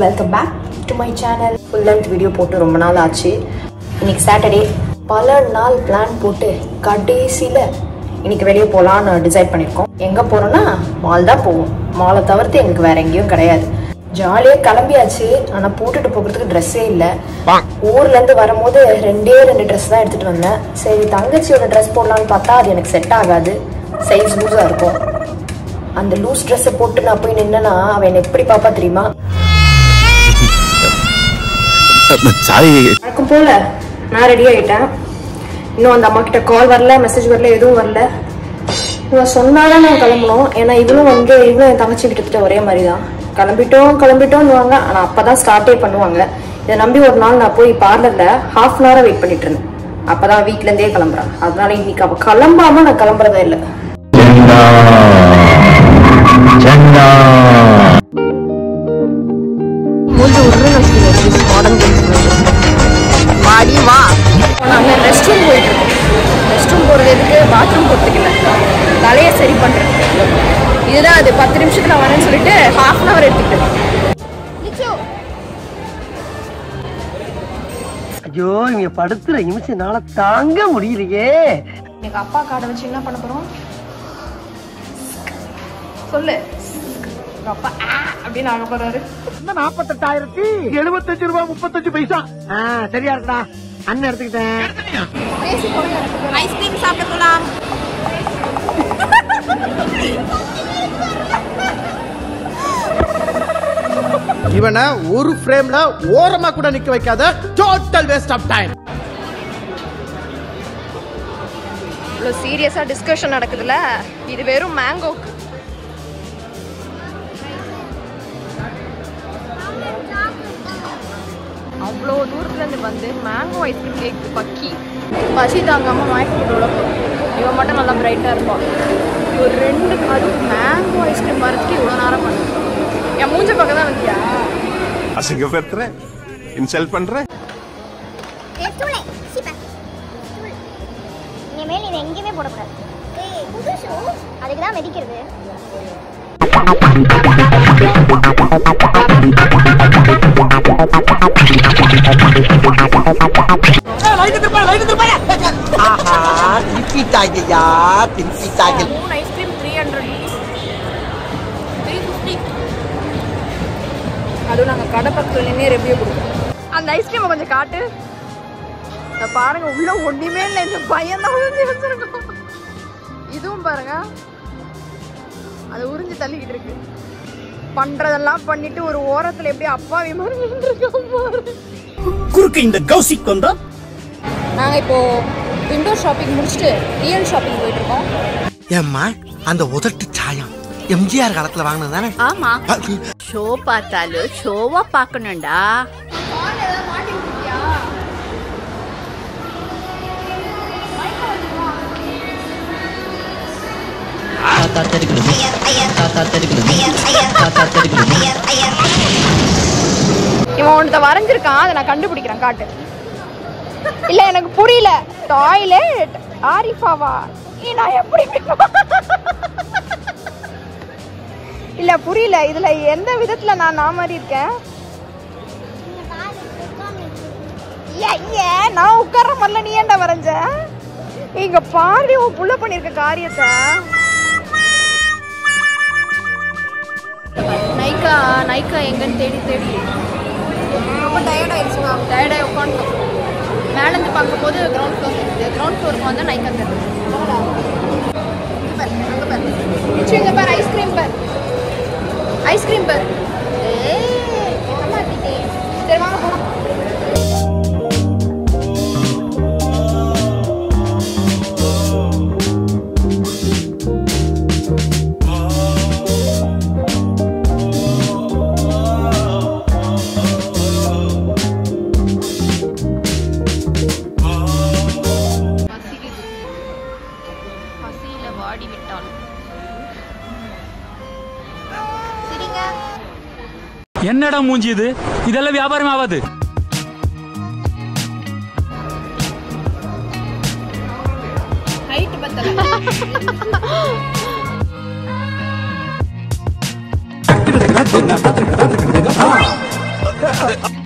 Welcome back to my channel. Full length video போட்டு ரொம்ப நாள் ஆச்சு. இன்னைக்கு சாட்டர்டே. பல நாள் பிளான் போட்டு கடைசியில இன்னைக்கு வெளியே போகலான்னு டிசைட் பண்ணியிருக்கோம். எங்கே போகிறோன்னா மால் தான் போவோம். மாலை தவிர்த்து எங்களுக்கு வேற எங்கேயும் கிடையாது. ஜாலியாக கிளம்பியாச்சு. ஆனால் போட்டுட்டு போகிறதுக்கு ட்ரெஸ்ஸே இல்லை. ஊர்லேருந்து வரும்போது ரெண்டே ட்ரெஸ் தான் எடுத்துகிட்டு வந்தேன். சரி தங்கச்சியோட ட்ரெஸ் போடலான்னு பார்த்தா அது எனக்கு செட் ஆகாது. சைஸ் லூஸாக இருக்கும். அந்த லூஸ் ட்ரெஸ்ஸை போட்டு நான் போய் நின்னா அவன் என்னை எப்படி பாப்பா தெரியுமா? வழக்கம் போல நான் ரெடி ஆகிட்டேன். இன்னும் அந்த அம்மா கிட்ட கால் வரல, மெசேஜ் வரல, எதுவும் வரல. இவன் சொன்னாதான் நான் கிளம்பணும். ஏன்னா இவளும் என் தங்கச்சி கிட்டத்தட்ட ஒரே மாதிரி தான். கிளம்பிட்டோம்னுவாங்க. ஆனால் அப்போ தான் ஸ்டார்ட்டே பண்ணுவாங்க. இதை நம்பி ஒரு நாள் நான் போய் பார்லரில் ½ அன் ஹவர் வெயிட் பண்ணிட்டு இருந்தேன். அப்போ தான் வீட்டிலேருந்தே கிளம்புறான். அதனால இன்னைக்கு அவள் கிளம்பாமல் நான் கிளம்புறதே இல்லை. ரெஸ்ட் ரூம் போயிட்டு இருக்கோம். ரெஸ்ட் ரூம் போகிறது எதுக்கு? பாத்ரூம் போட்டுக்கல, தலையை சரி பண்ணுறேன். இதுதான் அது. 10 நிமிஷத்துல வரேன்னு சொல்லிட்டு ½ அன் ஹவர் எடுத்துக்கிட்டேன். ஐயோ, இங்க படுத்துற நிமிஷம்னால தாங்க முடியலையே. எங்க அப்பா கார்டை வச்சு என்ன பண்ண போறோம் சொல்லு. அப்பா அப்படின்னு ஆக போறாரு. 48,075 ரூபாய் 35 பைசா. சரியா இருக்கா? அண்ணன் எடுத்துக்கிட்டேன். ஐஸ்கிரீம் சாப்பிட போலாம். இவனை ஒரு ஃப்ரேம்ல ஓரமா கூட நிக்க வைக்காத. Total waste of time. இவ்வளோ சீரியஸா டிஸ்கஷன் நடக்குதுல. இது வெறும் மேங்கோக்கு. அவ்வளோ தூரத்துலேருந்து வந்து மேங்கோ ஐஸ்கிரீம் கேக்கு பக்கி பசி தாங்காமல் மயக்க போட்டு உழப்போம். இவன் மட்டும் நல்லா பிரைட்டாக இருப்பான். ஒரு 2 அதுவும் மேங்கோ ஐஸ்கிரீம் வரதுக்கு இவ்வளோ நேரம் பண்ணு. என் மூஞ்ச பக்கம் தான் வந்தியா? அசிங்கப்படுத்துறேன், இன்சல்ட் பண்றேன். இனிமேல் இதை எங்கேயுமே போடக்கூடாது. அதுக்கு தான் மெதிக்கிறது. ஐஸ்கிரீம் 300 350. அதுவும் நாங்கள் கடை பக்கத்தில் நின்று ரிவ்யூ கொடுப்போம். அந்த ஐஸ்கிரீமை கொஞ்சம் காட்டு. பாருங்க, உள்ள ஒண்ணுமே இல்லை. இந்த பையன் தான் உறிஞ்சி வச்சிருக்கோம். இதுவும் பாருங்க, அதை உறிஞ்சி தள்ளிக்கிட்டு இருக்கு. பண்றதெல்லாம் பண்ணிட்டு ஒரு ஓரத்துல எப்படி அப்பாவி மாதிரி குறுக்கு இந்த கௌசிக் வந்தா. நாங்க இப்போ விண்டோ ஷாப்பிங் முடிச்சுட்டு ரியல் ஷாப்பிங் போயிட்டு இருக்கோம். ஏம்மா, அந்த உதட்டு சாயம் எம்ஜிஆர் காலத்துல வாங்கினது தானே? ஆமா. ஷோ பார்த்தாலும் ஷோவா பார்க்கணும்டா. இவன் ஒருத்த வரைஞ்சிருக்கான். அதை நான் கண்டுபிடிக்கிறேன். காட்டு. இல்ல எனக்கு புரியல. டாய்லெட் ஆரிஃபாவா? நான் எப்படி இல்ல புரியல. இதுல எந்த விதத்துல நான் மாதிரி இருக்கேன்? நான் உட்கார்ற மாதிரில நீ ஏன்டா வரைஞ்ச? இங்க பாரு உன் புள்ள பண்ணிருக்க காரியத்தை. நைக்கா எங்கன்னு தேடி ரொம்ப டயர்டாயிடுச்சுங்க. டயர்டாகி உட்காந்துட்டோம். மேலேருந்து பார்க்கும்போது கிரவுண்ட் ஃப்ளோர் இருக்குது. கிரவுண்ட் ஃப்ளோருக்கு வந்து நைக்கா தெரியுது. அங்கே பாரு ஐஸ்கிரீம் பார். ஐஸ்கிரீம் பார். சரி வாங்க போகலாம். என்னடா மூஞ்சி இது? இதெல்லாம் வியாபாரம் ஆகாது. ஹைட் பத்தல. போறேன்